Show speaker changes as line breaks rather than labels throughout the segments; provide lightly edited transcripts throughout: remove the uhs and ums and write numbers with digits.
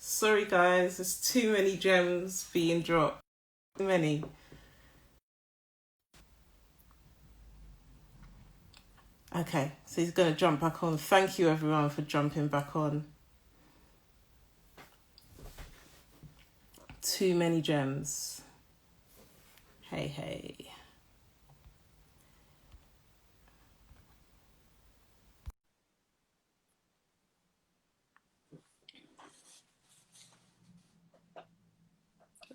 Sorry, guys, there's too many gems being dropped. Too many. Okay, so he's going to jump back on. Thank you, everyone, for jumping back on. Too many gems. Hey, hey.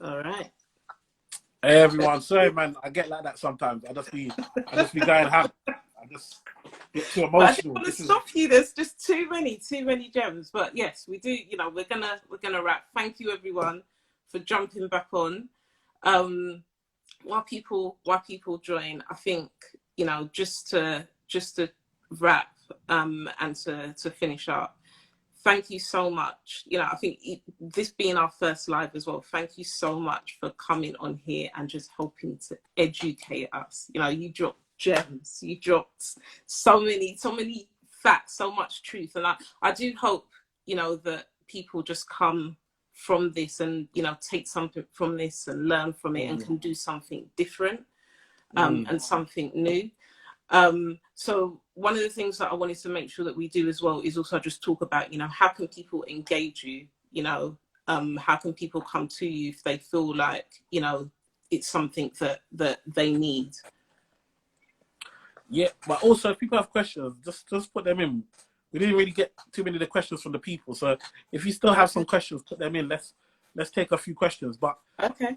All right.
Hey everyone, sorry man, I get like that sometimes. I just be going ham. I just get too
But I didn't
emotional.
want to
This is
stop you. There's just too many gems. But yes, we do. We're gonna wrap. Thank you, everyone, for jumping back on. Um, while people join, I think just to wrap and to finish up. Thank you so much. I think this being our first live as well, thank you so much for coming on here and just helping to educate us. You dropped gems, you dropped so many facts, so much truth. And I do hope, that people just come from this and, take something from this and learn from it and can do something different and something new. So one of the things that I wanted to make sure that we do as well is also just talk about, how can people engage you? How can people come to you if they feel like, it's something that they need?
yeah, but also if people have questions, just put them in. We didn't really get too many of the questions from the people, so if you still have some questions, put them in. Let's take a few questions. But
Okay.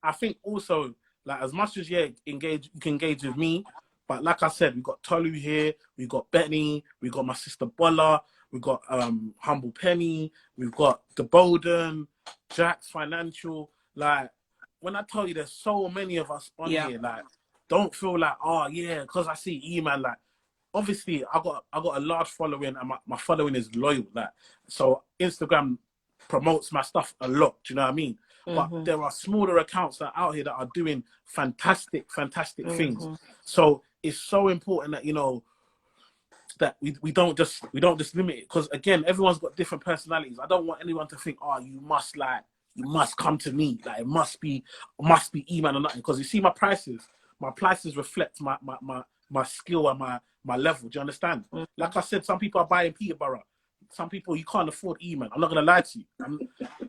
I think also like as much as you can engage with me, but like I said, we got Tolu here, we got Benny, we got my sister Bola, we got Humble Penny, we've got the Bowden, Jack's Financial. Like when I tell you, there's so many of us on here. Like don't feel like because I see Eman. Like obviously I got a large following and my following is loyal. Like so Instagram promotes my stuff a lot. Do you know what I mean? But there are smaller accounts that are out here that are doing fantastic things. So it's so important that that we don't just limit it, because again everyone's got different personalities. I don't want anyone to think you must come to me, like it must be Eman or nothing, because you see my prices reflect my skill and my level. Do you understand? Like I said, some people are buying Peterborough. Some people you can't afford Eman. I'm not gonna lie to you. I'm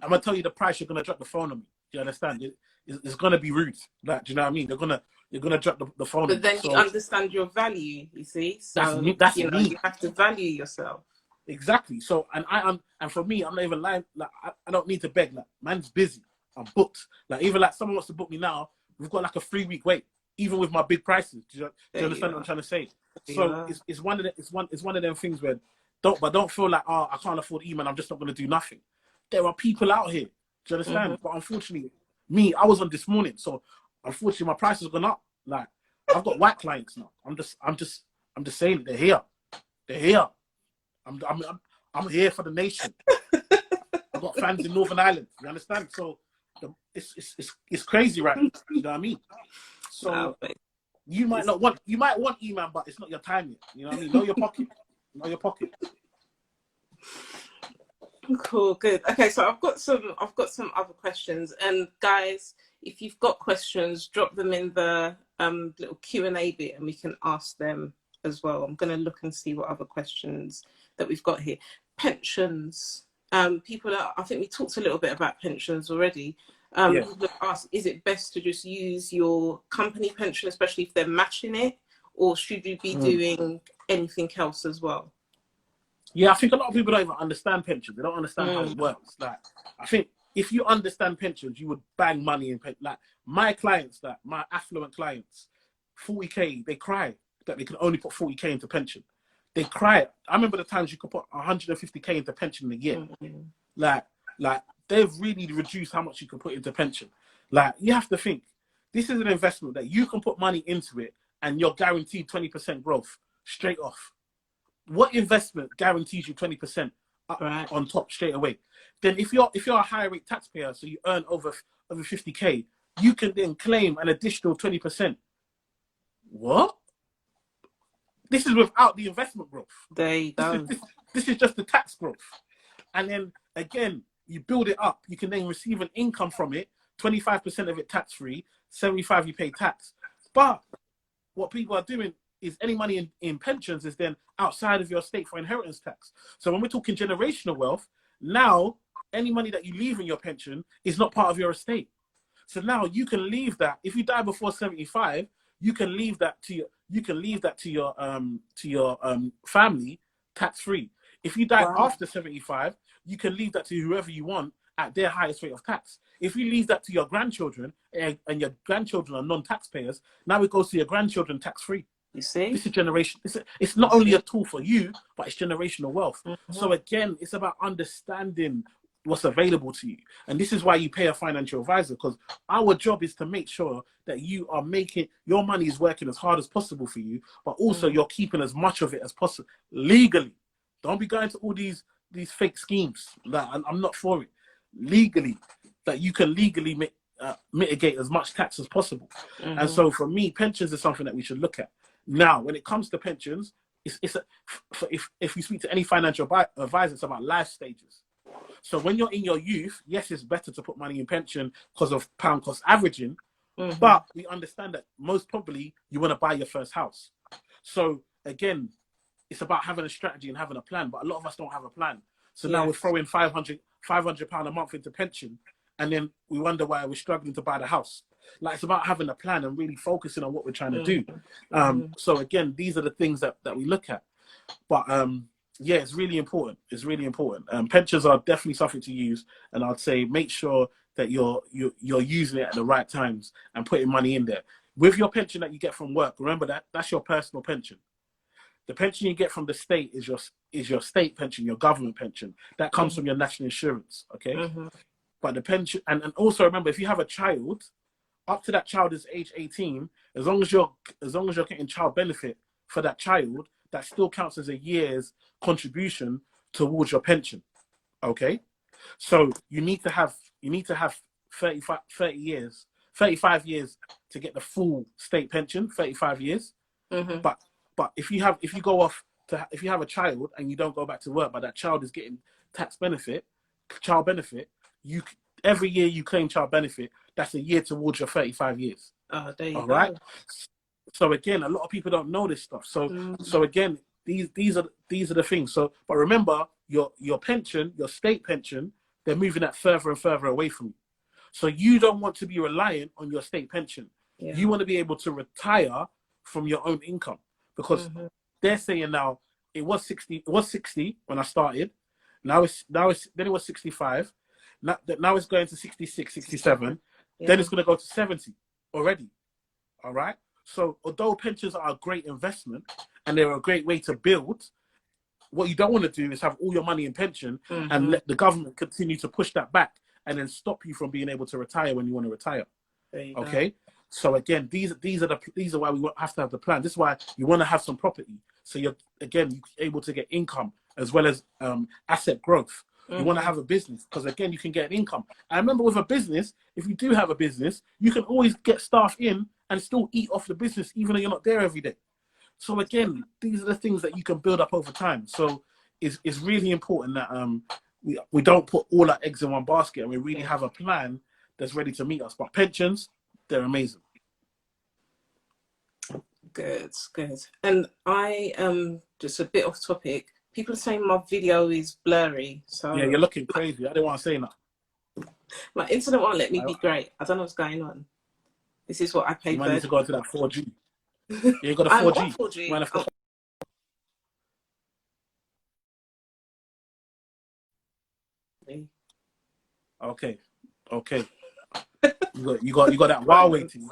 gonna tell you the price. You're gonna drop the phone on me. Do you understand? It's gonna be rude. Like, do you know what I mean? You're gonna drop the phone.
But then you understand your value. You see, so
that's me.
You have to value yourself.
Exactly. So and for me, I'm not even lying. Like I don't need to beg. Like man's busy. I'm booked. Like even like someone wants to book me now, we've got like a 3-week wait. Even with my big prices. Do you understand what I'm trying to say? So it's one of them things where don't feel like I can't afford Eman, I'm just not gonna do nothing. There are people out here. Do you understand? But unfortunately, I was on this morning, so unfortunately my price has gone up. Like I've got white clients now. I'm just saying it. They're here. They're here. I'm here for the nation. I've got fans in Northern Ireland. You understand? So it's crazy, right? You know what I mean? So you might want Eman, but it's not your time yet. You know what I mean? Know your pocket. Know your pocket.
Cool, good. Okay, so I've got some other questions, and guys, if you've got questions, drop them in the little Q&A bit, and we can ask them as well. I'm going to look and see what other questions that we've got here. Pensions. I think we talked a little bit about pensions already. People ask, is it best to just use your company pension, especially if they're matching it, or should you be doing anything else as well?
Yeah, I think a lot of people don't even understand pensions. They don't understand how it works. Like, I think if you understand pensions, you would bang money in pensions. Like my clients, my affluent clients, 40k, they cry that they can only put 40k into pension. They cry. I remember the times you could put 150k into pension in a year. Like they've really reduced how much you can put into pension. Like you have to think, this is an investment that you can put money into it and you're guaranteed 20% growth straight off. What investment guarantees you 20% on top straight away? Then if you're a higher rate taxpayer, so you earn over 50k, you can then claim an additional 20%. What? This is without the investment growth.
There you go.
This is just the tax growth. And then again, you build it up. You can then receive an income from it. 25% of it tax free. 75% you pay tax. But what people are doing is any money in pensions is then outside of your estate for inheritance tax. So when we're talking generational wealth, now any money that you leave in your pension is not part of your estate. So now you can leave that. If you die before 75, you can leave that to your family tax free. If you die after 75, you can leave that to whoever you want at their highest rate of tax. If you leave that to your grandchildren and your grandchildren are non-taxpayers, now it goes to your grandchildren tax free.
You see,
this is generation. It's not only a tool for you, but it's generational wealth. So again, it's about understanding what's available to you, and this is why you pay a financial advisor, because our job is to make sure that you are making your money is working as hard as possible for you, but also you're keeping as much of it as possible legally. Don't be going to all these fake schemes. That I'm not for it. Legally, that you can legally mitigate as much tax as possible. And so for me, pensions is something that we should look at. Now, when it comes to pensions, if you speak to any financial advisor, it's about life stages. So when you're in your youth, yes, it's better to put money in pension because of pound cost averaging, but we understand that most probably you want to buy your first house. So again, it's about having a strategy and having a plan, but a lot of us don't have a plan. So now we're throwing £500 a month into pension, and then we wonder why we're struggling to buy the house. Like, it's about having a plan and really focusing on what we're trying to do. So again, these are the things that we look at. But yeah, it's really important. It's really important. Pensions are definitely something to use, and I'd say make sure that you're using it at the right times and putting money in there. With your pension that you get from work, remember that's your personal pension. The pension you get from the state is your state pension, your government pension. That comes from your national insurance, okay? But the pension, and also remember, if you have a child, up to that child is age 18, as long as you're getting child benefit for that child, that still counts as a year's contribution towards your pension, okay? So you need to have 35 years to get the full state pension, 35 years. But if you have a child and you don't go back to work, but that child is getting child benefit, every year you claim child benefit, that's a year towards your 35 years.
Oh, there you
All
go.
right. So again, a lot of people don't know this stuff. So again, these are the things. So, but remember, your pension, your state pension, they're moving that further and further away from you. So you don't want to be reliant on your state pension. You want to be able to retire from your own income, because they're saying now it was 60 when I started. Then it was 65. Now it's going to 66, 67. Then it's going to go to 70 already. All right. So although pensions are a great investment and they're a great way to build, what you don't want to do is have all your money in pension and let the government continue to push that back and then stop you from being able to retire when you want to retire. Okay. Go. So again, these are why we have to have the plan. This is why you want to have some property. So you're able to get income as well as asset growth. You want to have a business because again, you can get an income. I remember with a business, if you do have a business, you can always get staff in and still eat off the business, even though you're not there every day. So again, these are the things that you can build up over time. So it's really important that we don't put all our eggs in one basket and we really have a plan that's ready to meet us. But pensions, they're amazing.
Good. And I just a bit off topic. People are saying my video is blurry. So
yeah, you're looking crazy. I didn't want to say that.
My internet won't let me be great. I don't know what's going on. This is what I pay for.
You might need to go to that 4G. Yeah, you got a 4G.
4G.
Okay. You got that Huawei thing.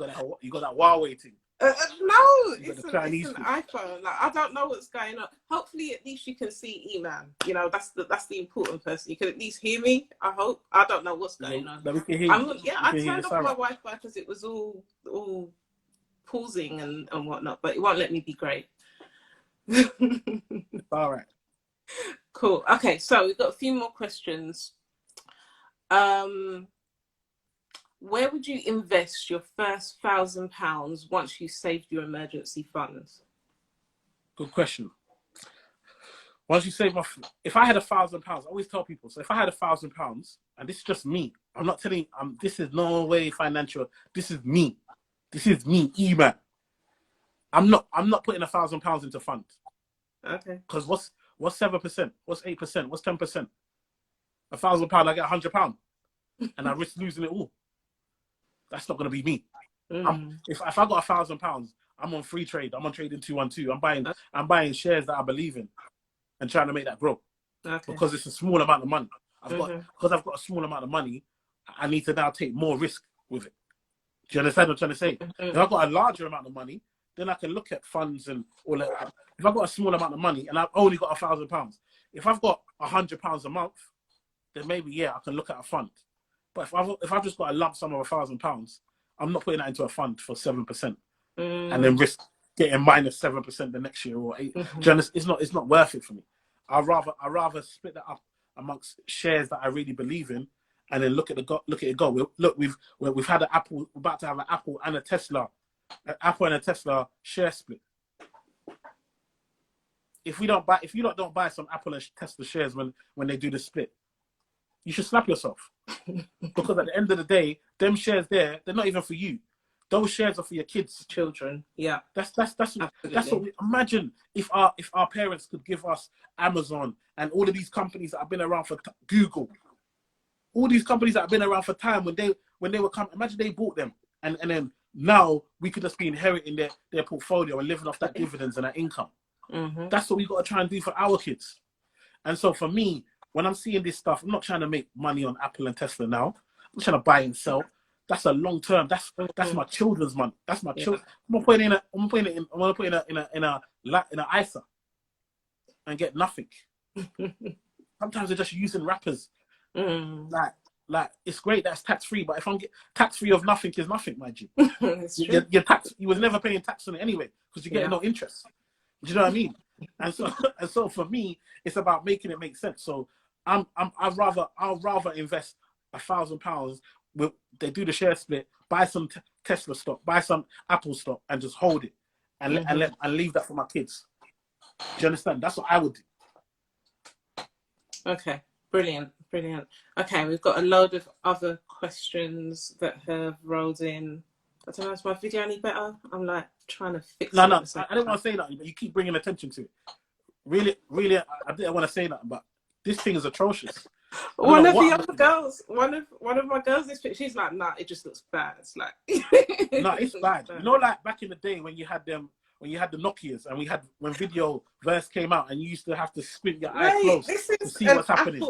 You got that Huawei thing.
No, it's an iPhone. Like, I don't know what's going on. Hopefully, at least you can see Eman. You know, that's the important person. You can at least hear me. I hope. I don't know what's going on.
We can hear you.
I turned off my Wi-Fi because it was all pausing and whatnot, but it won't let me be great.
All right.
Cool. Okay, so we've got a few more questions. Where would you invest your first £1,000 once you saved your emergency funds?
Good question. Once you save if I had £1,000, I always tell people, so if I had £1,000, and this is just me, I'm not telling, this is no way financial, this is me, Eman. I'm not putting £1,000 into fund.
Okay.
Because what's 7%? What's 8%? What's 10%? £1,000, I get £100, and I risk losing it all. That's not going to be me. If I got £1,000, I'm on free trade. I'm on trading 212. I'm buying shares that I believe in, and trying to make that grow.
Okay.
Because it's a small amount of money. Because I've got a small amount of money, I need to now take more risk with it. Do you understand what I'm trying to say? If I've got a larger amount of money, then I can look at funds and all that. If I've got a small amount of money and I've only got £1,000, if I've got £100 a month, then maybe I can look at a fund. But if I've just got a lump sum of £1,000, I'm not putting that into a fund for 7% and then risk getting minus 7% the next year or 8%. It's not worth it for me. I'd rather split that up amongst shares that I really believe in, and then look at it go. We've had an Apple. We're about to have an Apple and a Tesla share split. If you don't buy some Apple and Tesla shares when they do the split, you should slap yourself. Because at the end of the day, them shares they're not even for you. Those shares are for your kids,
children. Yeah,
that's what we imagine if our parents could give us Amazon and all of these companies that have been around for Google, all these companies that have been around for time when they were coming. Imagine they bought them and then now we could just be inheriting their portfolio and living off that dividends and that income. That's what we got to try and do for our kids. And so for me, when I'm seeing this stuff, I'm not trying to make money on Apple and Tesla now. I'm trying to buy and sell. That's a long term. That's my children's money. That's my children. I'm gonna put it in a ISA and get nothing. Sometimes they're just using wrappers. Like it's great that's tax free, but if I'm get tax free of nothing is nothing, my G. Your tax, you was never paying tax on it anyway because you're getting no interest. Do you know what I mean? And so for me, it's about making it make sense. So I'll rather invest £1,000. They do the share split, buy some Tesla stock, buy some Apple stock, and just hold it and leave that for my kids. Do you understand? That's what I would do.
Okay, brilliant. Okay, we've got a load of other questions that have rolled in. I don't know, is my video any better? I'm like trying to fix it.
No, I don't want to say that, but you keep bringing attention to it. Really, I didn't want to say that, but this thing is atrocious.
One of the other girls, one of my girls, she's like, nah, it just looks bad. It's like,
no, it's bad. You know, like back in the day when you had the Nokias and when video first came out and you used to have to squint your eyes closed to see what's happening.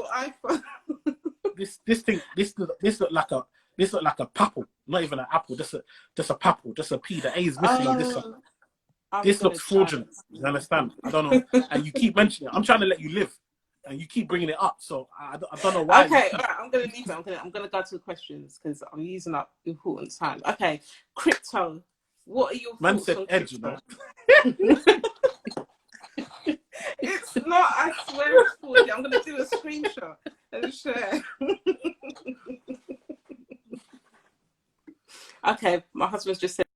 This looked like a papple, not even an apple, just a papple, just a P. The A is missing. This looks fraudulent. You understand? I don't know. And you keep mentioning it. I'm trying to let you live. And you keep bringing it up, so I don't know why.
Okay, all right, I'm going to leave it. I'm going to go to the questions because I'm using up important time. Okay, crypto. What are your thoughts on
edge,
crypto? It's not. I swear it's 40. I'm going to do a screenshot and share. Okay, my husband's just said.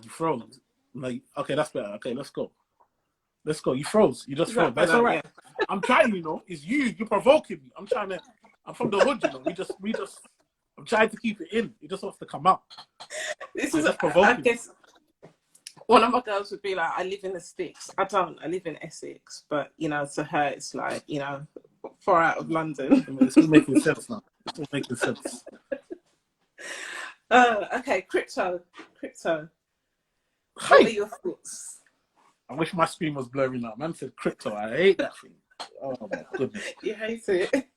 You froze. Like, okay, that's better. Okay, let's go. You froze. You just froze. That's all right. Yeah. I'm trying, It's you. You're provoking me. I'm from the hood, We just. I'm trying to keep it in. It just wants to come out.
This is provoking. I guess one of my girls would be like, I live in the sticks. I don't. I live in Essex. But, to her, it's like, far out of London.
It's all making sense now. It's all making sense.
Okay, crypto. What are your thoughts?
I wish my screen was blurry now. Man said crypto. I hate that thing. Oh my goodness.
You hate it.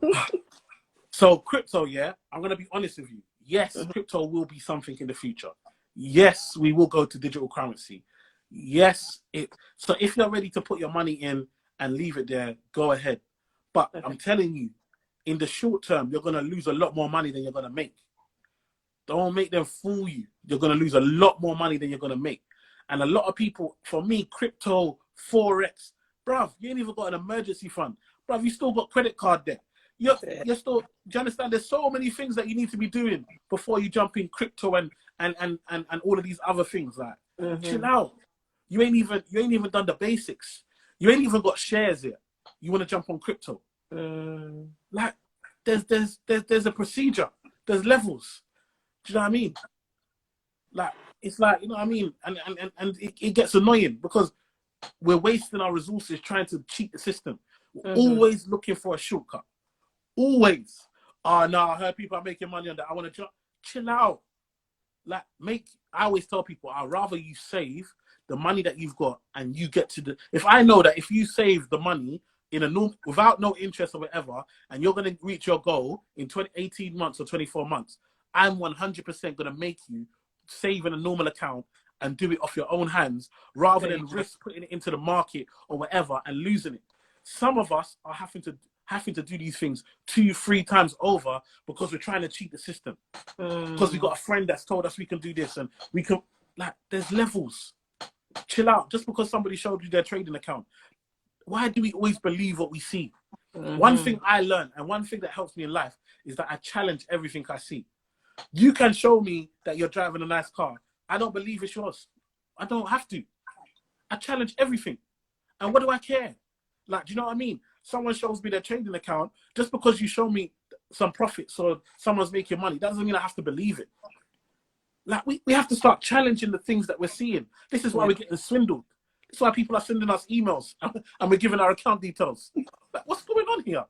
So crypto, yeah, I'm going to be honest with you. Yes, crypto will be something in the future. Yes, we will go to digital currency. Yes, so if you're ready to put your money in and leave it there, go ahead. But I'm telling you, in the short term, you're going to lose a lot more money than you're going to make. Don't make them fool you. You're going to lose a lot more money than you're going to make. And a lot of people, for me, crypto, Forex, bruv, you ain't even got an emergency fund. Bruv, you still got credit card debt. You're still, do you understand? There's so many things that you need to be doing before you jump in crypto and all of these other things. Like, Chill out. You ain't even done the basics. You ain't even got shares yet. You want to jump on crypto? Like, there's a procedure. There's levels. Do you know what I mean? Like, it's like, you know what I mean? And it gets annoying because we're wasting our resources trying to cheat the system. We're always looking for a shortcut. Always. Oh, no, I heard people are making money on that. I want to jump. Chill out. Like, I always tell people, I'd rather you save the money that you've got and you get to if I know that if you save the money in without no interest or whatever, and you're going to reach your goal in 18 months or 24 months, I'm 100% going to make you save in a normal account and do it off your own hands rather than risk putting it into the market or whatever and losing it. Some of us are having to do these things 2-3 times over because we're trying to cheat the system. Because we got a friend that's told us we can do this and we can, like, there's levels. Chill out. Just because somebody showed you their trading account, why do we always believe what we see? One thing I learned and one thing that helps me in life is that I challenge everything I see. You can show me that you're driving a nice car. I don't believe it's yours. I don't have to. I challenge everything. And what do I care? Like, do you know what I mean? Someone shows me their trading account, just because you show me some profits or someone's making money, that doesn't mean I have to believe it. Like, we have to start challenging the things that we're seeing. This is why we're getting swindled. This is why people are sending us emails and we're giving our account details. Like, what's going on here?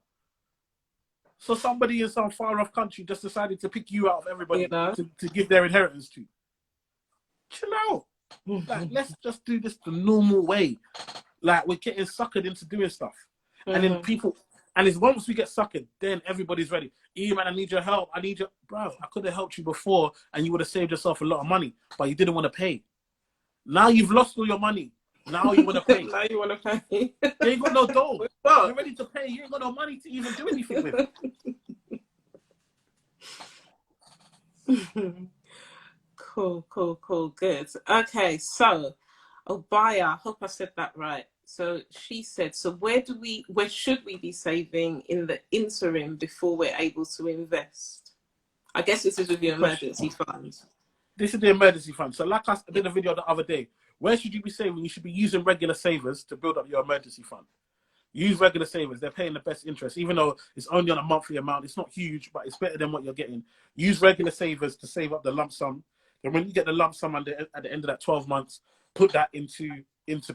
So somebody in some far off country just decided to pick you out of everybody to give their inheritance to. Chill out. Like, let's just do this the normal way. Like, we're getting suckered into doing stuff. And then people, and it's once we get suckered, then everybody's ready. Eman, I need your help. I need your, bruv, I could have helped you before and you would have saved yourself a lot of money, but you didn't want to pay. Now you've lost all your money. Now you want to pay.
Now you want to pay.
You ain't got no dough. You're ready to pay. You ain't got no money to even do anything with.
Cool. Good. Okay, so Obaya, I hope I said that right. So she said, so where should we be saving in the interim before we're able to invest? I guess this is with your emergency fund.
This is the emergency fund. So like I did a video the other day, where should you be saving? You should be using regular savers to build up your emergency fund. Use regular savers. They're paying the best interest, even though it's only on a monthly amount. It's not huge, but it's better than what you're getting. Use regular savers to save up the lump sum. And when you get the lump sum at the end of that 12 months, put that into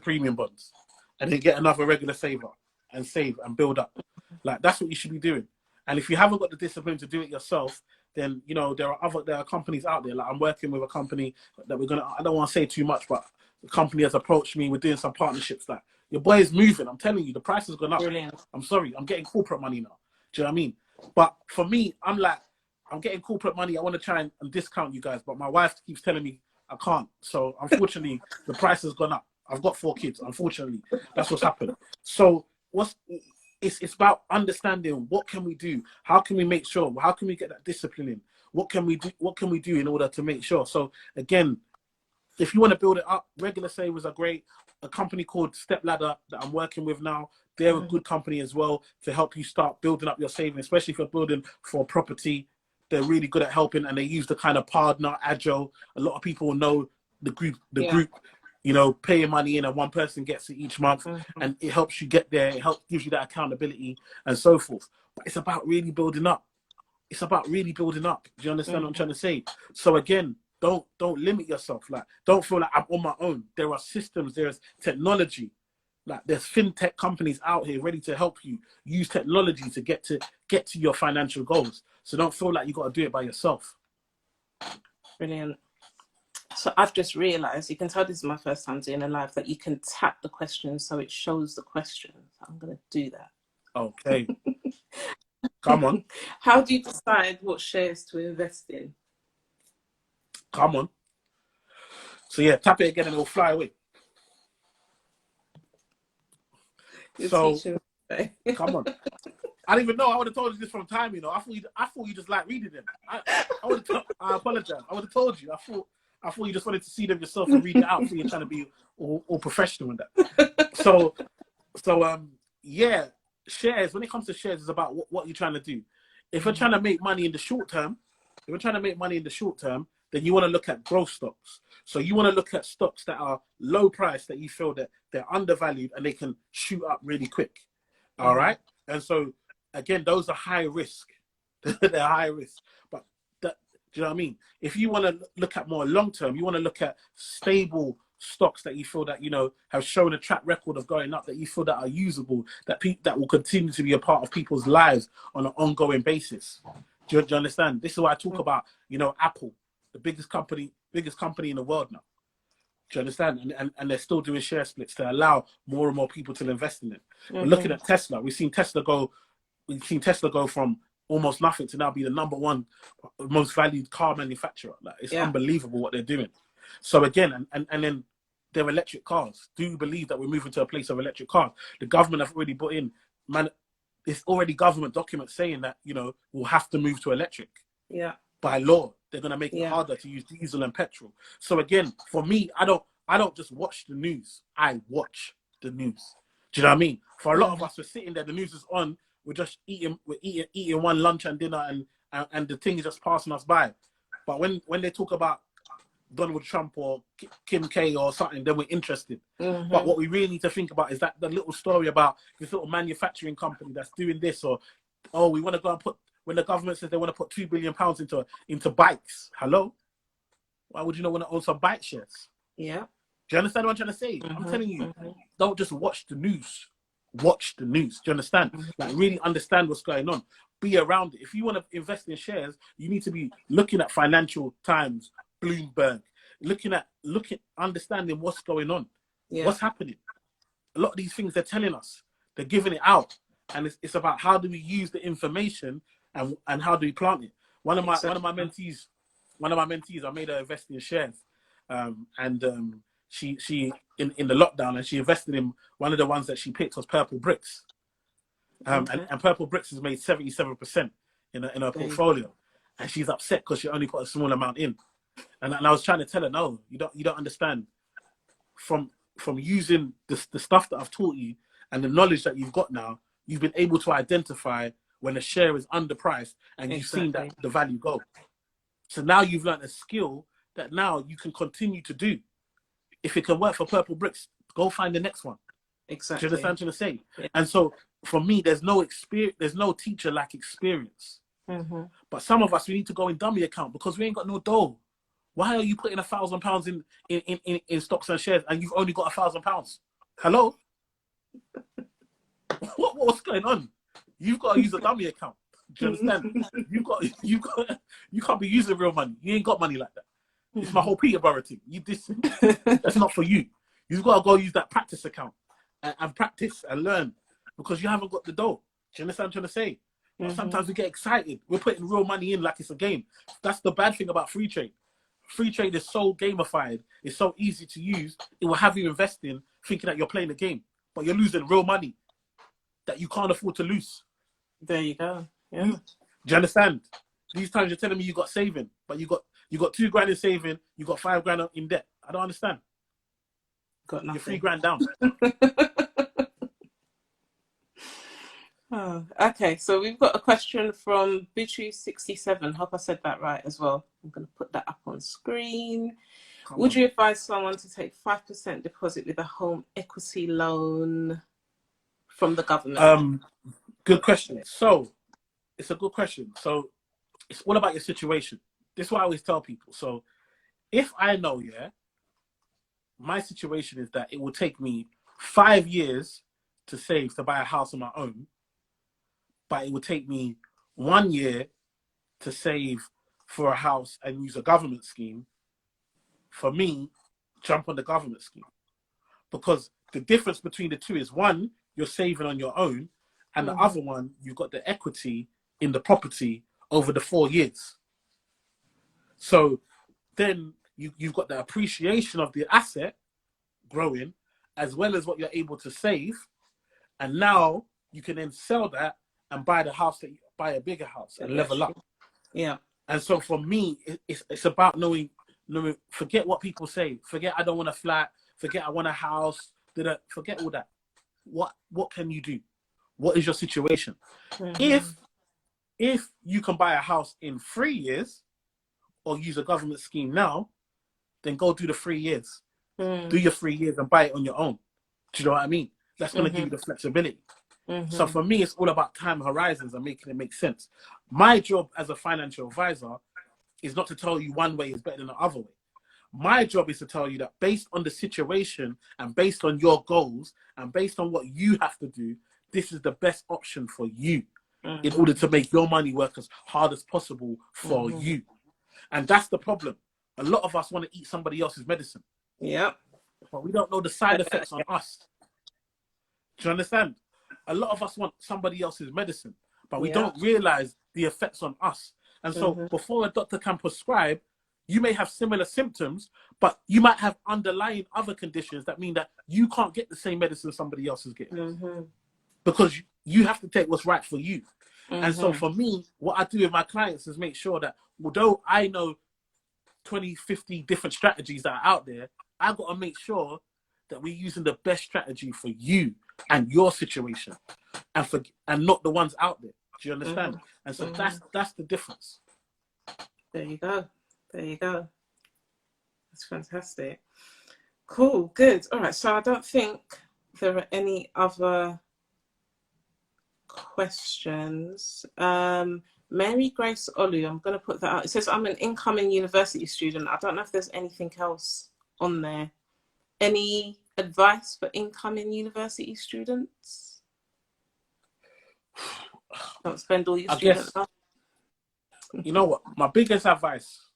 premium bonds. And then get another regular saver and save and build up. Like, that's what you should be doing. And if you haven't got the discipline to do it yourself, then, you know, there are companies out there. Like, I'm working with a company that I don't want to say too much, but the company has approached me. We're doing some partnerships. Like, your boy is moving. I'm telling you, the price has gone up.
Brilliant.
I'm sorry. I'm getting corporate money now. Do you know what I mean? But for me, I'm getting corporate money. I want to try and discount you guys, but my wife keeps telling me I can't. So unfortunately, the price has gone up. I've got 4 kids. Unfortunately, that's what's happened. So it's about understanding what can we do? How can we make sure? How can we get that discipline in? What can we do? What can we do in order to make sure? So again, if you want to build it up, regular savers are great. A company called Step Ladder that I'm working with now, they're a good company as well to help you start building up your savings, especially if you're building for a property. They're really good at helping, and they use the kind of partner, agile. A lot of people know the group, you know, paying money in and one person gets it each month, and it helps you get there. It gives you that accountability and so forth. But it's about really building up. It's about really building up. Do you understand what I'm trying to say? So again, don't limit yourself. Like, don't feel like I'm on my own. There are systems. There's technology. Like, there's fintech companies out here ready to help you use technology to get to your financial goals. So don't feel like you got to do it by yourself.
Brilliant. So I've just realized, you can tell this is my first time doing a live, that you can tap the questions so it shows the questions. I'm going to do that.
Okay. Come on.
How do you decide what shares to invest in?
Come on. So yeah, tap it again and it'll fly away. So come on. I don't even know. I would have told you this from time, you know. I thought you just like reading them. I apologize. I would have told you. I thought you just wanted to see them yourself and read it out. So you're trying to be all professional in that. So yeah, shares. When it comes to shares, it's about what you're trying to do. If you're trying to make money in the short term, then then you want to look at growth stocks. So you want to look at stocks that are low price, that you feel that they're undervalued and they can shoot up really quick. All right. And so again, those are high risk. They're high risk. But that, do you know what I mean? If you want to look at more long term, you want to look at stable stocks that you feel that, you know, have shown a track record of going up, that you feel that are usable, that will continue to be a part of people's lives on an ongoing basis. Do you understand? This is why I talk about, you know, Apple, the biggest company in the world now. Do you understand? And they're still doing share splits to allow more and more people to invest in it. We're looking at Tesla. We've seen Tesla go from almost nothing to now be the #1 most valued car manufacturer. Like, it's unbelievable what they're doing. So again, and then they're electric cars. Do you believe that we're moving to a place of electric cars? The government have already put in, man, it's already government documents saying that, you know, we'll have to move to electric.
Yeah.
By law, they're going to make it harder to use diesel and petrol. So again, for me, I don't just watch the news. I watch the news. Do you know what I mean? For a lot of us, we're sitting there, the news is on, we're just eating one lunch and dinner, and the thing is just passing us by. But when they talk about Donald Trump or Kim K or something, then we're interested. But what we really need to think about is that the little story about this little manufacturing company that's doing this, or, oh, we want to go and put, when the government says they want to put £2 billion into bikes. Hello? Why would you not want to own some bike shares?
Yeah.
Do you understand what I'm trying to say? I'm telling you, don't just watch the news. Watch the news. Do you understand? Like, really understand what's going on. Be around it. If you want to invest in shares, you need to be looking at Financial Times, Bloomberg, understanding what's going on, what's happening. A lot of these things they're telling us, they're giving it out, and it's about how do we use the information and how do we plant it. One of my mentees, I made her invest in shares, and she in the lockdown, and she invested in one of the ones that she picked was Purple Bricks, and Purple Bricks has made 77% in her portfolio, and she's upset because she only put a small amount in. And I was trying to tell her, no, you don't understand. From using the stuff that I've taught you and the knowledge that you've got now, you've been able to identify when a share is underpriced, and you've seen that the value go. So now you've learned a skill that now you can continue to do. If it can work for Purple Bricks, go find the next one.
Exactly.
Do you understand what I'm trying to say? Yeah. And so for me, there's no teacher like experience. But some of us, we need to go in dummy account because we ain't got no dough. Why are you putting £1,000 in stocks and shares and you've only got £1,000? Hello? What's going on? You've got to use a dummy account. Do you understand? You can't be using real money. You ain't got money like that. It's my whole Peterborough thing. That's not for you. You've got to go use that practice account and practice and learn, because you haven't got the dough. Do you understand what I'm trying to say? But sometimes we get excited. We're putting real money in like it's a game. That's the bad thing about free trade. Free trade is so gamified. It's so easy to use. It will have you investing, thinking that you're playing a game, but you're losing real money that you can't afford to lose.
There you go. Yeah.
Do you understand? These times you're telling me you got saving, but you got £2 grand in saving, you got £5 grand in debt. I don't understand.
Got nothing.
You're £3 grand down.
Oh, okay, so we've got a question from Bichu67. Hope I said that right as well. I'm going to put that up on screen. Would you advise someone to take 5% deposit with a home equity loan from the government?
Good question. So it's a good question. So it's all about your situation. This is what I always tell people. So if I know, my situation is that it will take me 5 years to save to buy a house on my own, but it would take me 1 year to save for a house and use a government scheme. For me, jump on the government scheme, because the difference between the two is, one, you're saving on your own, and the other one, you've got the equity in the property over the 4 years. So then you've got the appreciation of the asset growing, as well as what you're able to save. And now you can then sell that and buy buy a bigger house and level up.
Yeah.
And so for me, it's about knowing, forget what people say. Forget I don't want a flat. Forget I want a house. Forget all that. What can you do? What is your situation? If you can buy a house in 3 years, or use a government scheme now, then go do the 3 years. Do
Mm.
your 3 years and buy it on your own. Do you know what I mean? That's going to give you the flexibility. So for me, it's all about time horizons and making it make sense. My job as a financial advisor is not to tell you one way is better than the other way. My job is to tell you that based on the situation and based on your goals and based on what you have to do, this is the best option for you in order to make your money work as hard as possible for you. And that's the problem. A lot of us want to eat somebody else's medicine.
Yep.
But we don't know the side effects on us. Do you understand? A lot of us want somebody else's medicine, but we don't realize the effects on us. And so before a doctor can prescribe, you may have similar symptoms, but you might have underlying other conditions that mean that you can't get the same medicine somebody else is getting. Because you have to take what's right for you. And so for me, what I do with my clients is make sure that although I know 20, 50 different strategies that are out there, I've got to make sure that we're using the best strategy for you and your situation and not the ones out there. Do you understand? And so that's the difference.
There you go. There you go. That's fantastic. Cool. Good. All right. So I don't think there are any other questions. Mary Grace Olu, I'm going to put that out. It says, I'm an incoming university student. I don't know if there's anything else on there. Any advice for incoming university students? Don't spend all your student life.
You know what? My biggest advice,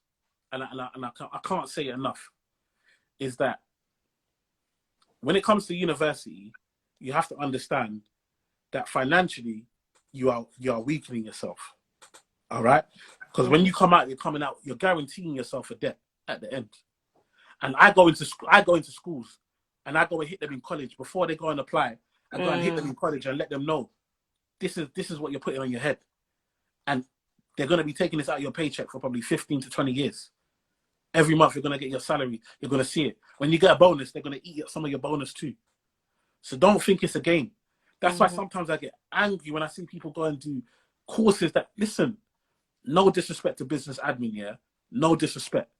and I can't say it enough, is that when it comes to university, you have to understand that financially you are weakening yourself. All right? Because when you come out, you're guaranteeing yourself a debt at the end. And I go into schools and I go and hit them in college before they go and apply. I go and hit them in college and let them know this is what you're putting on your head. And they're going to be taking this out of your paycheck for probably 15 to 20 years. Every month you're going to get your salary. You're going to see it. When you get a bonus, they're going to eat some of your bonus too. So don't think it's a game. That's why sometimes I get angry when I see people go and do courses that, listen, no disrespect to business admin, yeah? No disrespect.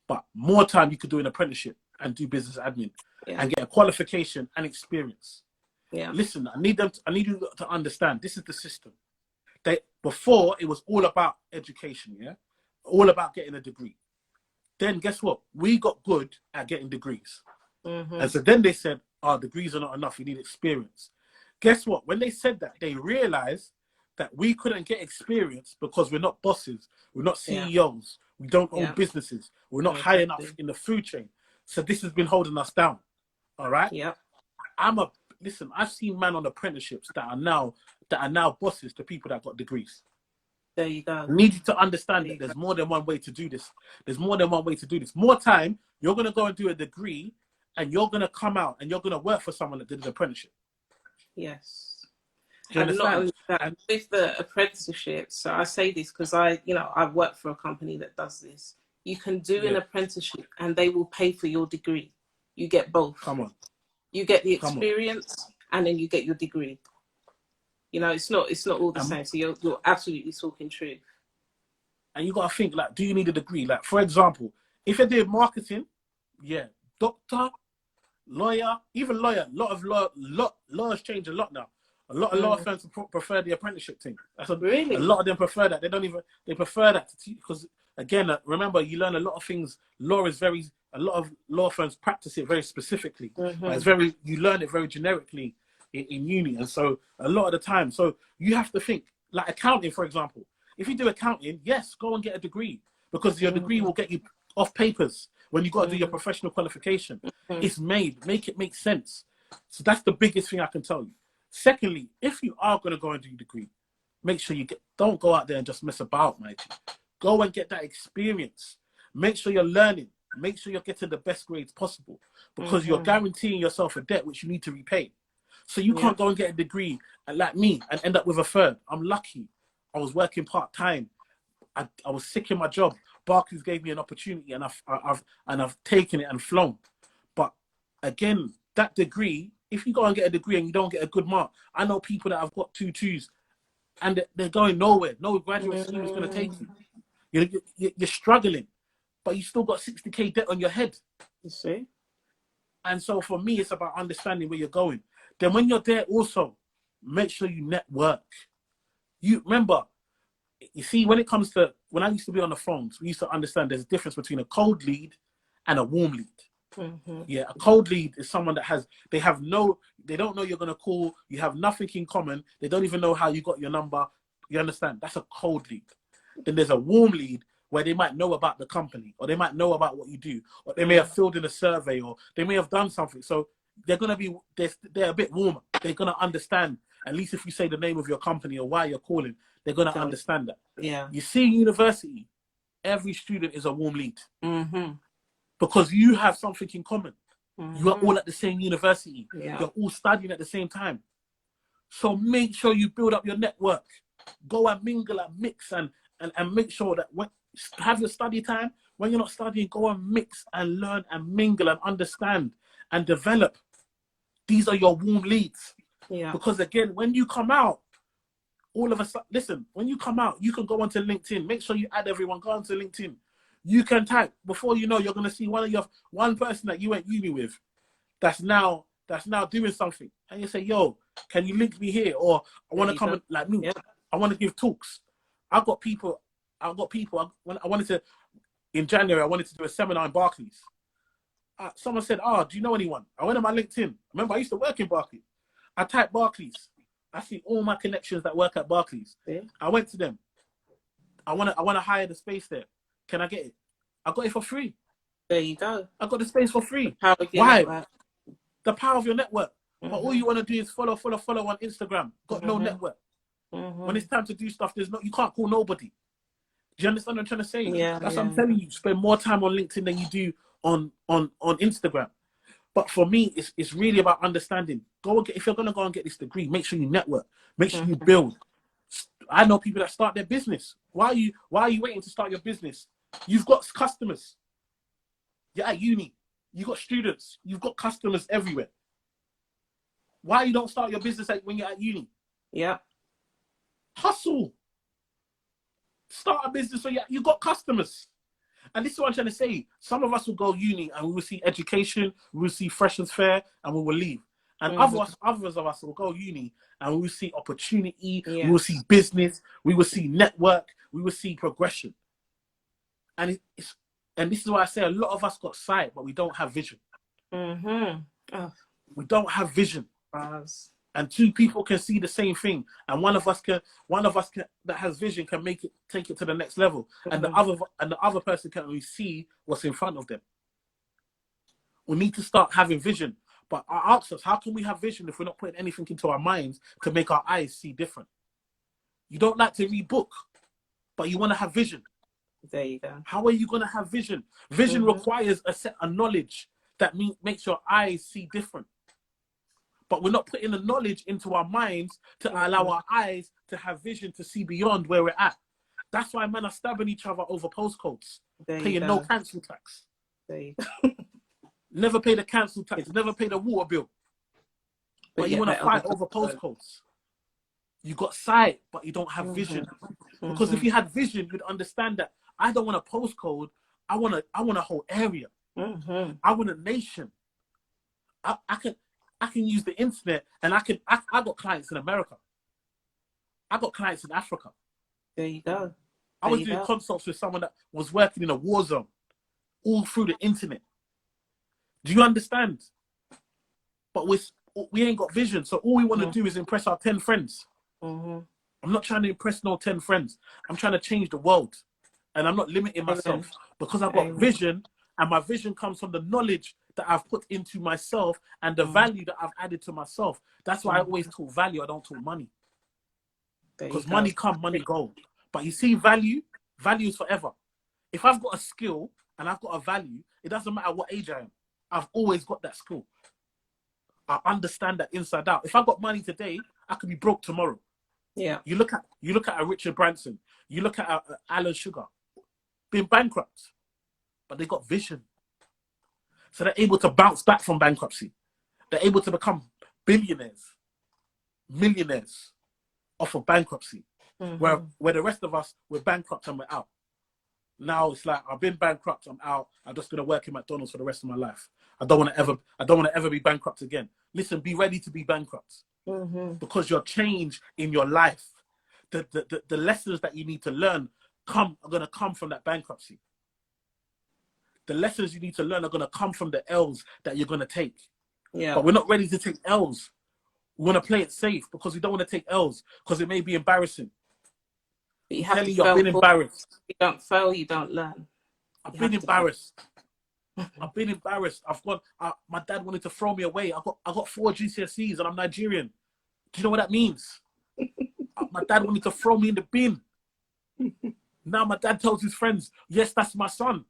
But more time you could do an apprenticeship and do business admin and get a qualification and experience.
Yeah.
Listen, I need you to understand, this is the system. Before, it was all about education, yeah? All about getting a degree. Then guess what? We got good at getting degrees. And so then they said, degrees are not enough, you need experience. Guess what? When they said that, they realized that we couldn't get experience because we're not bosses, we're not CEOs, we don't own businesses, we're not high enough in the food chain. So this has been holding us down. All right?
Yeah.
Listen, I've seen man on apprenticeships that are now bosses to people that got degrees.
There you go.
I need you to understand that there's more than one way to do this. There's more than one way to do this. More time, you're going to go and do a degree and you're going to come out and you're going to work for someone that did an apprenticeship.
Yes.
Do you understand?
Not only that, with the apprenticeship, so I say this because I work for a company that does this. You can do an apprenticeship and they will pay for your degree. You get both.
Come on.
You get the experience and then you get your degree. You know, it's not all the same. So you're absolutely talking truth.
And you got to think, like, do you need a degree? Like, for example, if you did marketing, doctor, lawyer, even lawyer, laws change a lot now. A lot of law firms prefer the apprenticeship thing.
Really?
A lot of them prefer that. They prefer that to teach because, again, remember, you learn a lot of things. A lot of law firms practice it very specifically. But you learn it very generically in uni. And so a lot of the time, so you have to think, like accounting, for example. If you do accounting, yes, go and get a degree because your degree will get you off papers when you got to do your professional qualification. It's make it make sense. So that's the biggest thing I can tell you. Secondly, if you are going to go and do your degree, make sure don't go out there and just mess about, mate. Go and get that experience. Make sure you're learning. Make sure you're getting the best grades possible because you're guaranteeing yourself a debt which you need to repay. So you can't go and get a degree like me and end up with a third. I'm lucky. I was working part-time. I was sick in my job. Barclays gave me an opportunity and I've taken it and flown. But again, that degree, if you go and get a degree and you don't get a good mark, I know people that have got 2 2s and they're going nowhere. No graduate scheme is going to take you. You're struggling. but you still got 60K debt on your head.
You see?
And so for me, it's about understanding where you're going. Then when you're there also, make sure you network. You remember, you see, when it comes to, when I used to be on the phones, we used to understand there's a difference between a cold lead and a warm lead.
Mm-hmm.
Yeah, a cold lead is someone that they don't know you're going to call, you have nothing in common, they don't even know how you got your number. You understand? That's a cold lead. Then there's a warm lead where they might know about the company, or they might know about what you do, or they may have filled in a survey, or they may have done something. So they're going to be, they're a bit warmer. They're going to understand, at least if you say the name of your company or why you're calling, they're going to understand that.
Yeah.
You see, university, every student is a warm lead.
Mm-hmm.
Because you have something in common.
Mm-hmm.
You are all at the same university.
Yeah.
You're all studying at the same time. So make sure you build up your network. Go and mingle and mix and make sure that when have your study time, when you're not studying, go and mix and learn and mingle and understand and develop. These are your warm leads.
Yeah.
Because again, when you come out, all of a sudden, listen, when you come out, you can go onto LinkedIn. Make sure you add everyone, go onto LinkedIn. You can type, before you know, you're going to see one person that you went uni with that's now doing something. And you say, yo, can you link me here? Or I want to come, like me, I want to give talks. I've got people, in January, I wanted to do a seminar in Barclays. Someone said, do you know anyone? I went on my LinkedIn. Remember, I used to work in Barclays. I typed Barclays. I see all my connections that work at Barclays. Yeah. I went to them. I want to hire the space there. Can I get it? I got it for free.
There you go.
I got the space for free.
Why?
Network. The power of your network. Mm-hmm. But all you want to do is follow on Instagram. Got no network. Mm-hmm. When it's time to do stuff, you can't call nobody. Do you understand what I'm trying to say?
Yeah.
That's what I'm telling you. Spend more time on LinkedIn than you do on Instagram. But for me, it's really about understanding. If you're gonna go and get this degree, make sure you network. Make sure you build. I know people that start their business. Why are you waiting to start your business? You've got customers. You're at uni. You've got students. You've got customers everywhere. Why you don't start your business when you're at uni?
Yeah.
Hustle. Start a business so you've got customers. And this is what I'm trying to say. Some of us will go uni and we will see education, we will see freshers fair, and we will leave. And others of us will go uni and we will see opportunity, we will see business, we will see network, we will see progression. And this is why I say a lot of us got sight, but we don't have vision.
Mm-hmm. Oh.
We don't have vision. And two people can see the same thing, and one of us can that has vision can take it to the next level, and the other person can only see what's in front of them. We need to start having vision. But I ask us, how can we have vision if we're not putting anything into our minds to make our eyes see different? You don't like to read book, but you want to have vision.
There you go.
How are you going to have vision? Vision requires a set of knowledge that makes your eyes see different. But we're not putting the knowledge into our minds to allow our eyes to have vision to see beyond where we're at. That's why men are stabbing each other over postcodes, paying no council tax.
There you go.
Never pay the council tax, never pay the water bill. But you want to fight over postcodes. You got sight, but you don't have vision. Because if you had vision, you'd understand that I don't want a postcode. I want a whole area. I want a nation. I can use the internet, and I got clients in America. I got clients in Africa.
There you go.
I was doing consults with someone that was working in a war zone, all through the internet. Do you understand? But we ain't got vision, so all we want to do is impress our 10 friends. I'm not trying to impress no 10 friends. I'm trying to change the world, and I'm not limiting myself because I've got vision, and my vision comes from the knowledge that I've put into myself and the value that I've added to myself. That's why I always talk value. I don't talk money. Because money come, money go. But you see, value is forever. If I've got a skill and I've got a value, it doesn't matter what age I am. I've always got that skill. I understand that inside out. If I got money today, I could be broke tomorrow.
Yeah.
You look at a Richard Branson. You look at Alan Sugar, being bankrupt, but they got vision. So they're able to bounce back from bankruptcy. They're able to become billionaires, millionaires off of bankruptcy, where the rest of us, we're bankrupt and we're out. Now it's like I've been bankrupt. I'm out. I'm just gonna work in McDonald's for the rest of my life. I don't want to ever be bankrupt again. Listen, be ready to be bankrupt because your change in your life, the lessons that you need to learn are gonna come from that bankruptcy. The lessons you need to learn are gonna come from the L's that you're gonna take.
Yeah.
But we're not ready to take L's. We want to play it safe because we don't want to take L's because it may be embarrassing.
But you have to
I've been embarrassed.
If you don't fail, you don't learn.
I've been embarrassed. I've been embarrassed. My dad wanted to throw me away. I got 4 GCSEs and I'm Nigerian. Do you know what that means? My dad wanted to throw me in the bin. Now my dad tells his friends, yes, that's my son.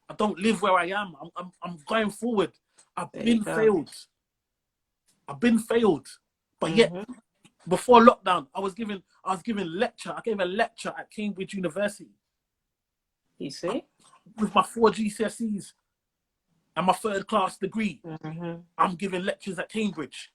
I don't live where I am. I'm going forward. I've been failed. But yet, before lockdown, I was giving lecture. I gave a lecture at Cambridge University.
You see?
With my 4 GCSEs and my 3rd class degree. I'm giving lectures at Cambridge.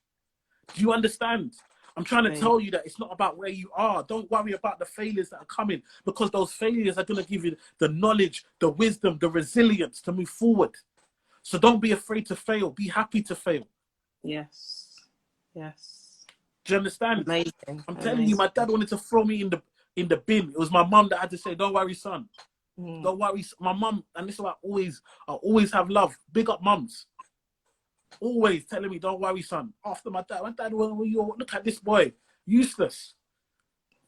Do you understand? I'm trying to tell you that it's not about where you are. Don't worry about the failures that are coming because those failures are going to give you the knowledge, the wisdom, the resilience to move forward. So don't be afraid to fail. Be happy to fail.
Yes. Yes.
Do you understand?
Amazing.
I'm telling you, my dad wanted to throw me in the bin. It was my mum that had to say, don't worry, son. Don't worry. My mum, and this is why I always have love. Big up mums. Always telling me, don't worry, son. After my dad, look at this boy. Useless.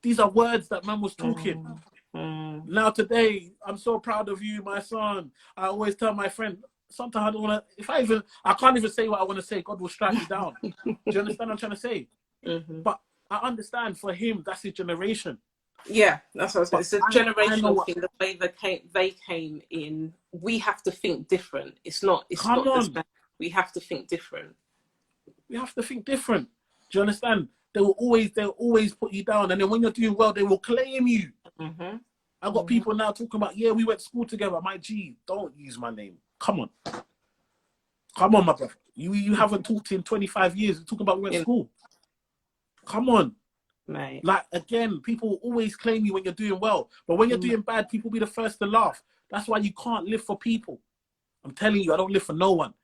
These are words that man was talking. Now today, I'm so proud of you, my son. I always tell my friend, sometimes I don't want to, I can't even say what I want to say. God will strike me down. Do you understand what I'm trying to say? But I understand for him, that's his generation.
Yeah, that's what I was saying. It's a generational thing. The way they came in, we have to think different. It's not the same. We have to think different.
We have to think different. Do you understand? They'll always put you down, and then when you're doing well, they will claim you. I've got people now talking about, yeah, we went to school together. My G, don't use my name. Come on, my brother. You haven't talked in 25 years. You're talking about we went to school. Come on.
Mate.
Like, again, people always claim you when you're doing well. But when you're doing bad, people be the first to laugh. That's why you can't live for people. I'm telling you, I don't live for no one.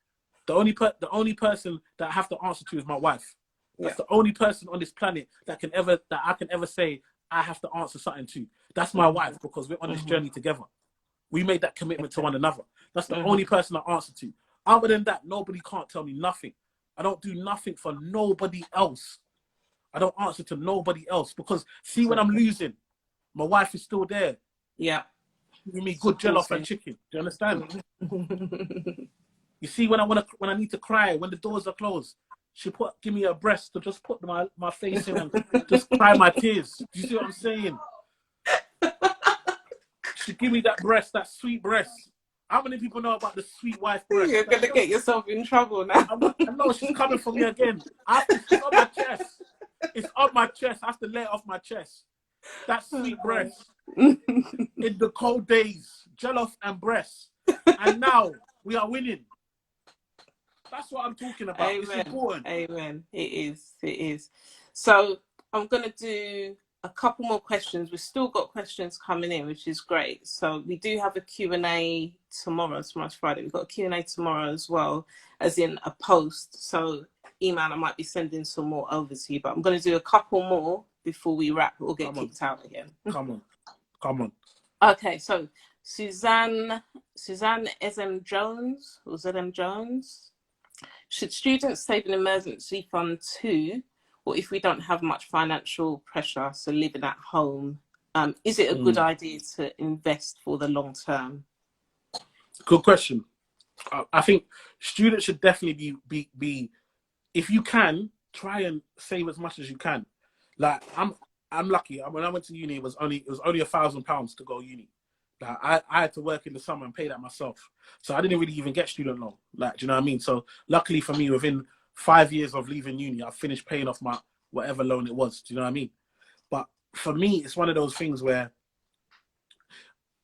The only person that I have to answer to is my wife. That's the only person on this planet that I can ever say I have to answer something to. That's my wife, because we're on this journey together. We made that commitment to one another. That's the only person I answer to. Other than that, nobody can't tell me nothing. I don't do nothing for nobody else. I don't answer to nobody else, because see, when I'm losing, my wife is still there.
Yeah.
Giving me good jollof and chicken. Do you understand? You see, when I need to cry, when the doors are closed, she give me a breast to just put my face in and just cry my tears. Do you see what I'm saying? She give me that breast, that sweet breast. How many people know about the sweet wife breast?
You're going to get yourself in trouble now.
I know she's coming for me again. It's on my chest. It's on my chest. I have to lay it off my chest. That sweet breast. In the cold days, jollof and breast. And now we are winning. That's what I'm talking about.
Amen.
It's important.
Amen. It is. It is. So I'm going to do a couple more questions. We've still got questions coming in, which is great. So we do have a Q&A tomorrow. Tomorrow's Friday. We've got a Q&A tomorrow as well, as in a post. So Eman, I might be sending some more over to you, but I'm going to do a couple more before we wrap or get kicked out again.
Come on.
Okay, so Suzanne SM Jones, or ZM Jones. Should students save an emergency fund too, or if we don't have much financial pressure, so living at home, is it a good idea to invest for the long term?
Good question. I think students should definitely be if you can, try and save as much as you can. Like, I'm lucky. When I went to uni, it was only £1,000 to go uni. Like, I had to work in the summer and pay that myself. So I didn't really even get student loan. Like, do you know what I mean? So luckily for me, within 5 years of leaving uni, I finished paying off my whatever loan it was. Do you know what I mean? But for me, it's one of those things where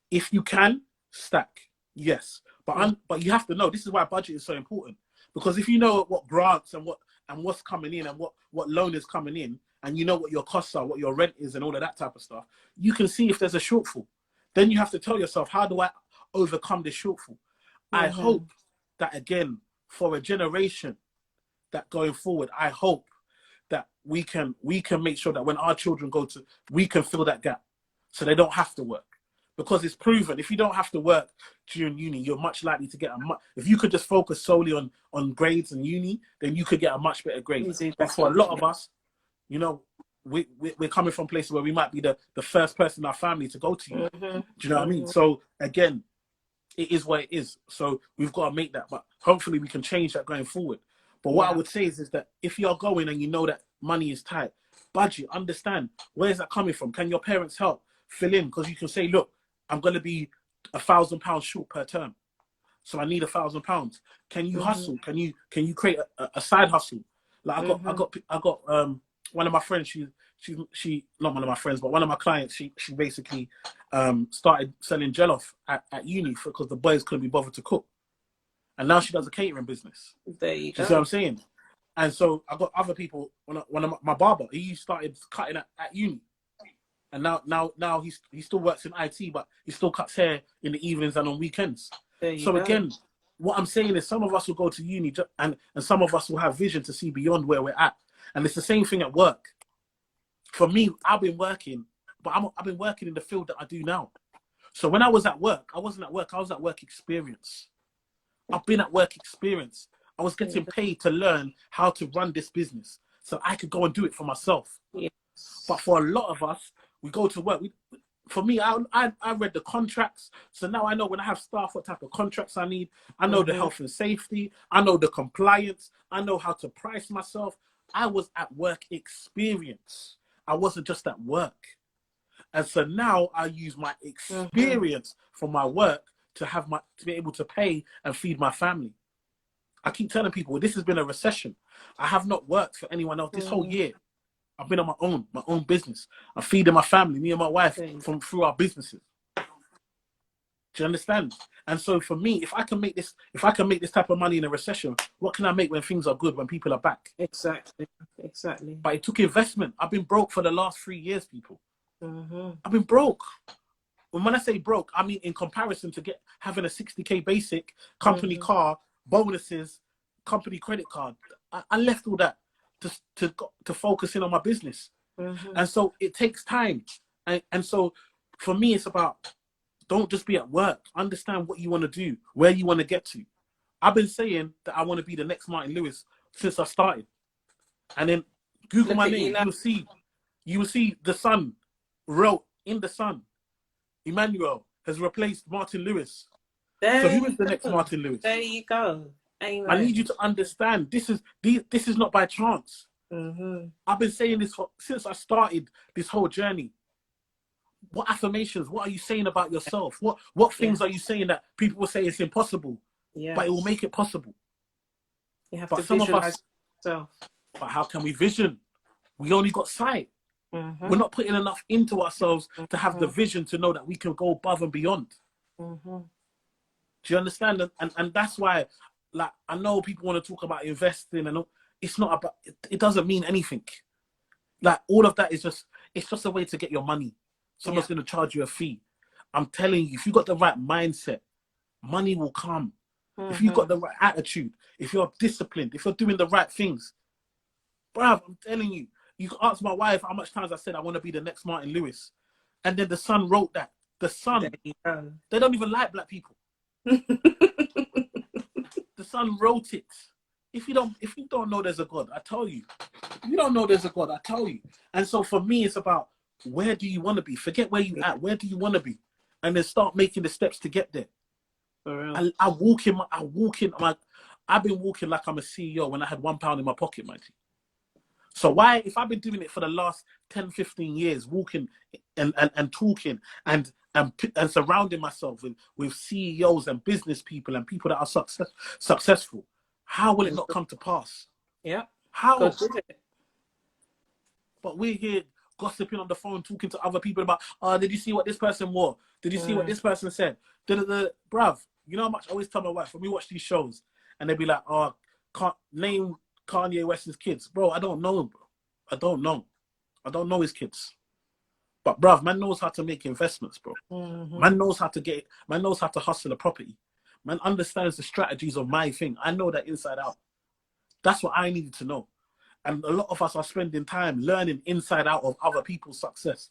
if you can, stack, yes. But you have to know, this is why budget is so important. Because if you know what grants and what's coming in and what loan is coming in, and you know what your costs are, what your rent is and all of that type of stuff, you can see if there's a shortfall. then you have to tell yourself, how do I overcome this shortfall? I hope that, again, for a generation that going forward, I hope that we can make sure that when our children we can fill that gap so they don't have to work. Because it's proven, if you don't have to work during uni, you're much likely to get if you could just focus solely on grades and uni, then you could get a much better grade. But for a lot of us, you know, we're coming from places where we might be the first person in our family to go to uni. Do you know what I mean? So again, it is what it is. So we've got to make that, but hopefully we can change that going forward. But what I would say is that if you're going and you know that money is tight, budget, understand, where's that coming from? Can your parents help fill in? Because you can say, look, I'm going to be £1,000 short per term, so I need £1,000. Can you hustle? Can you create a side hustle? Like I got one of my friends. She not one of my friends, but one of my clients. She basically started selling jollof at uni because the boys couldn't be bothered to cook, and now she does a catering business.
There you go.
See what I'm saying? And so I got other people. One of my barber, he started cutting at uni. And now he still works in IT, but he still cuts hair in the evenings and on weekends. So again, what I'm saying is some of us will go to uni and some of us will have vision to see beyond where we're at. And it's the same thing at work. For me, I've been working, but I've been working in the field that I do now. So when I was at work, I wasn't at work. I was at work experience. I've been at work experience. I was getting paid to learn how to run this business so I could go and do it for myself. Yes. But for a lot of us, we go to work. For me, I read the contracts. So now I know when I have staff, what type of contracts I need. I know the health and safety. I know the compliance. I know how to price myself. I was at work experience. I wasn't just at work. And so now I use my experience from my work to be able to pay and feed my family. I keep telling people, this has been a recession. I have not worked for anyone else this whole year. I've been on my own business. I'm feeding my family, me and my wife, through our businesses. Do you understand? And so for me, if I can make this type of money in a recession, what can I make when things are good, when people are back? Exactly. But it took investment. I've been broke for the last 3 years, people. I've been broke. When I say broke, I mean in comparison to having a 60k basic, company car, bonuses, company credit card. I left all that to focus in on my business. And so it takes time. And so for me, it's about, don't just be at work. Understand what you want to do, where you want to get to. I've been saying that I want to be the next Martin Lewis since I started. And then Google my name, you will see the Sun wrote in the Sun, Emmanuel has replaced Martin Lewis. So who is the next Martin Lewis?
There you go. Amen.
I need you to understand, this is not by chance. I've been saying this since I started this whole journey. What affirmations, what are you saying about yourself? What things are you saying that people will say it's impossible, but it will make it possible?
You have to visualize yourself.
But how can we vision? We only got sight. We're not putting enough into ourselves to have the vision to know that we can go above and beyond. Do you understand? And that's why, like, I know people want to talk about investing and all. It's not about, it doesn't mean anything. Like, all of that is it's just a way to get your money. Someone's going to charge you a fee. I'm telling you, if you've got the right mindset, money will come. If you've got the right attitude, if you're disciplined, if you're doing the right things. Bruv, I'm telling you, you can ask my wife how much times I said I want to be the next Martin Lewis. And then the Sun wrote that. The Sun, they don't even like black people. The Sun wrote it. If you don't know there's a God, I tell you. If you don't know there's a God, I tell you. And so for me, it's about, where do you want to be? Forget where you at. Where do you want to be? And then start making the steps to get there. I've been walking like I'm a CEO when I had £1 in my pocket, my G. So why, if I've been doing it for the last 10, 15 years, walking and talking and surrounding myself with CEOs and business people and people that are successful, how will it not come to pass?
Yeah.
How? But we're here gossiping on the phone, talking to other people about, did you see what this person wore? Did you see what this person said? Bruv, you know how much I always tell my wife, when we watch these shows, and they'll be like, can't name Kanye West's kids. Bro, I don't know him, bro. I don't know his kids. But bruv, man knows how to make investments, bro.
Mm-hmm.
Man knows how to get. Man knows how to hustle a property. Man understands the strategies of my thing. I know that inside out. That's what I needed to know. And a lot of us are spending time learning inside out of other people's success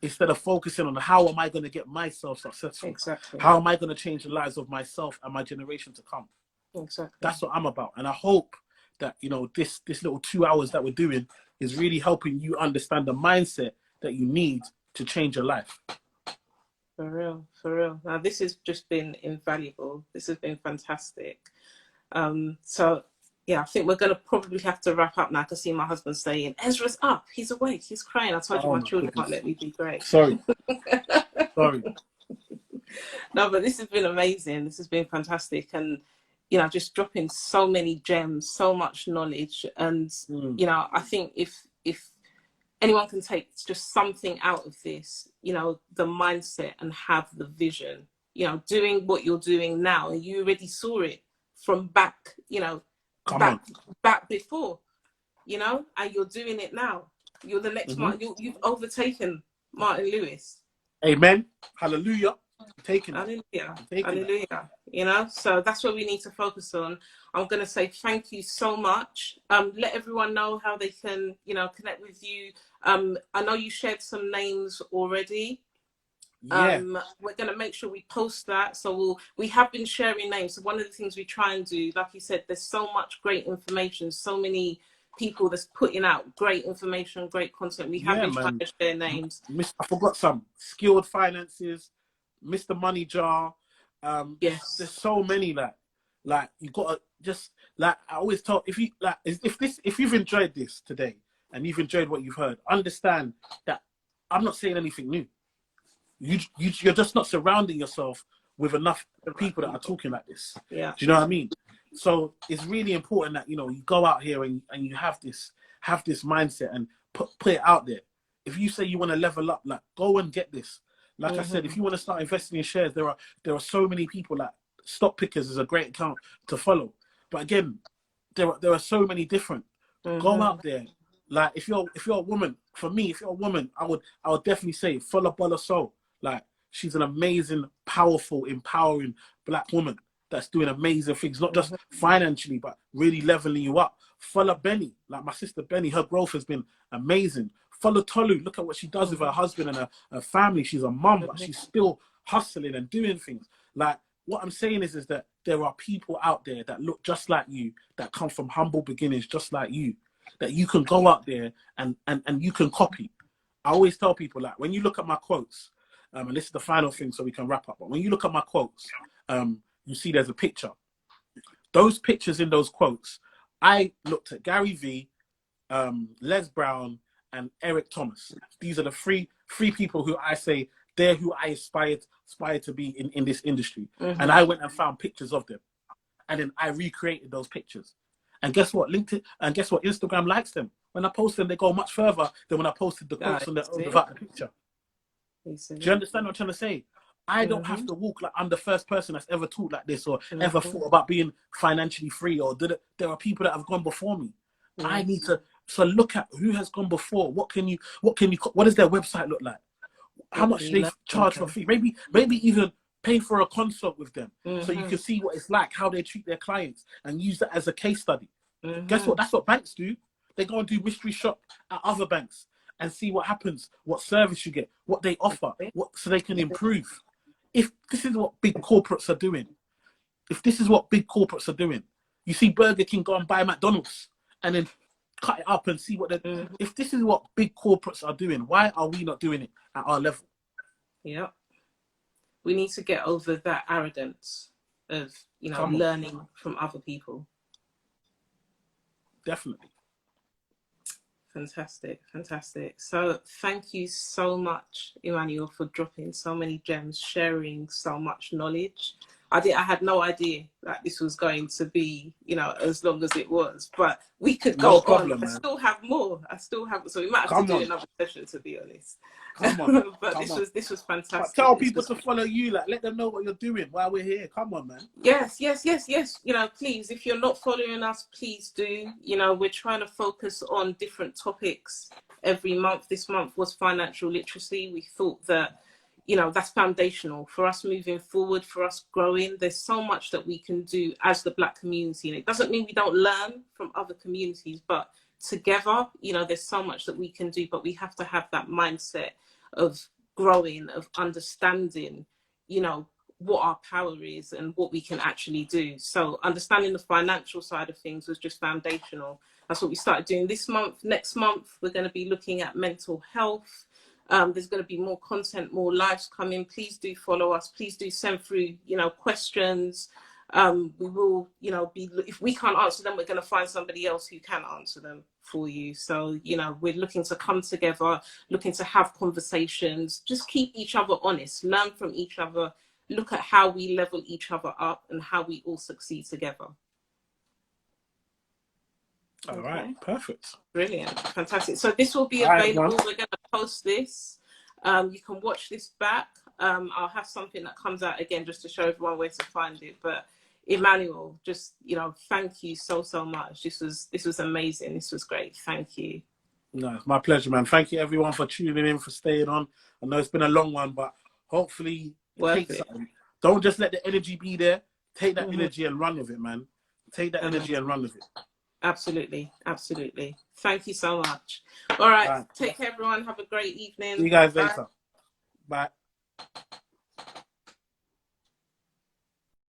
instead of focusing on how am I going to get myself successful?
Exactly.
How am I going to change the lives of myself and my generation to come?
Exactly.
That's what I'm about. And I hope that, you know, this little 2 hours that we're doing is really helping you understand the mindset that you need to change your life.
For real, for real. Now, this has just been invaluable. This has been fantastic. So, yeah, I think we're going to probably have to wrap up now. I can see my husband saying, Ezra's up. He's awake. He's crying. I told you my children
goodness.
can't let me be great.
Sorry. Sorry.
No, but this has been amazing. This has been fantastic. And, you know, just dropping so many gems, so much knowledge. And, you know, I think if anyone can take just something out of this, you know, the mindset and have the vision, you know, doing what you're doing now, and you already saw it from back, you know, back before, you know, and you're doing it now. You're the next Martin. You've overtaken Martin Lewis.
Amen. Hallelujah. Taking
Hallelujah. Hallelujah. That. You know, so that's what we need to focus on. I'm going to say thank you so much. Let everyone know how they can, you know, connect with you. I know you shared some names already.
Yeah.
We're going to make sure we post that. So we have been sharing names. So one of the things we try and do, like you said, there's so much great information, so many people that's putting out great information, great content. We have been trying to share names.
I forgot some. Skilled Finances, Mr. Money Jar.
Yes.
There's so many like you gotta just like I always tell if you've enjoyed this today and you've enjoyed what you've heard, understand that I'm not saying anything new. You're just not surrounding yourself with enough people that are talking like this.
Yeah.
Do you know what I mean? So it's really important that, you know, you go out here and you have this mindset and put it out there. If you say you want to level up, like go and get this. Like I said, if you want to start investing in shares, there are so many people. Like Stock Pickers is a great account to follow. But again, there are so many different. Go out there. Like if you're a woman, for me, if you're a woman, I would definitely say follow Bola Soul. Like she's an amazing, powerful, empowering Black woman that's doing amazing things, not just financially, but really leveling you up. Follow Benny, like my sister Benny, her growth has been amazing. Follow Tolu, look at what she does with her husband and her family. She's a mum, but she's still hustling and doing things. Like what I'm saying is that there are people out there that look just like you, that come from humble beginnings just like you, that you can go out there and you can copy. I always tell people, like, when you look at my quotes, and this is the final thing so we can wrap up, but when you look at my quotes, you see there's a picture. Those pictures in those quotes, I looked at Gary Vee, Les Brown, and Eric Thomas. These are the three people who I say they're who I aspire to be in this industry. And I went and found pictures of them. And then I recreated those pictures. And guess what? LinkedIn and guess what? Instagram likes them. When I post them, they go much further than when I posted the quotes on without the picture. Do you understand what I'm trying to say? I don't have to walk like I'm the first person that's ever talked like this or ever thought about being financially free, or there are people that have gone before me. I need to look at who has gone before. What does their website look like? How much do they charge for a fee? Maybe even pay for a consult with them so you can see what it's like, how they treat their clients, and use that as a case study. Guess what? That's what banks do. They go and do mystery shop at other banks and see what happens, what service you get, what they offer, so they can improve. If this is what big corporates are doing, you see Burger King go and buy McDonald's and then cut it up and see what they're if this is what big corporates are doing, why are we not doing it at our level?
Yeah. We need to get over that arrogance of, you know, learning from other people.
Definitely.
Fantastic. So thank you so much, Emmanuel, for dropping so many gems, sharing so much knowledge. I had no idea that this was going to be, you know, as long as it was. But we could
No
go on.
problem,
I
man.
still have more. I still have. So we might have
Come
to do
on.
another session, to be honest.
Come on.
But
Come on.
this was
But
fantastic.
tell people to follow you. Like, let them know what you're doing while we're here. Come on, man.
Yes. You know, please, if you're not following us, please do. You know, we're trying to focus on different topics every month. This month was financial literacy. We thought that, you know, that's foundational for us moving forward, for us growing. There's so much that we can do as the Black community. And it doesn't mean we don't learn from other communities, but together, you know, there's so much that we can do, but we have to have that mindset of growing, of understanding, you know, what our power is and what we can actually do. So understanding the financial side of things was just foundational. That's what we started doing this month. Next month, we're going to be looking at mental health. There's going to be more content, more lives coming. Please do follow us. Please do send through, you know, questions. We will, you know, if we can't answer them, we're going to find somebody else who can answer them for you. So, you know, we're looking to come together, looking to have conversations, just keep each other honest, learn from each other, look at how we level each other up and how we all succeed together.
All right, perfect.
Brilliant, fantastic. So this will be available. We're going to post this. You can watch this back. I'll have something that comes out again just to show everyone where to find it. But Emmanuel, just, you know, thank you so much. This was amazing. This was great. Thank you.
No, it's my pleasure, man. Thank you everyone for tuning in, for staying on. I know it's been a long one, but hopefully take something. Don't just let the energy be there. Take that energy and run with it, man. Take that energy and run with it.
Absolutely. Thank you so much. All right. Take care, everyone. Have a great evening.
See you guys later. Bye.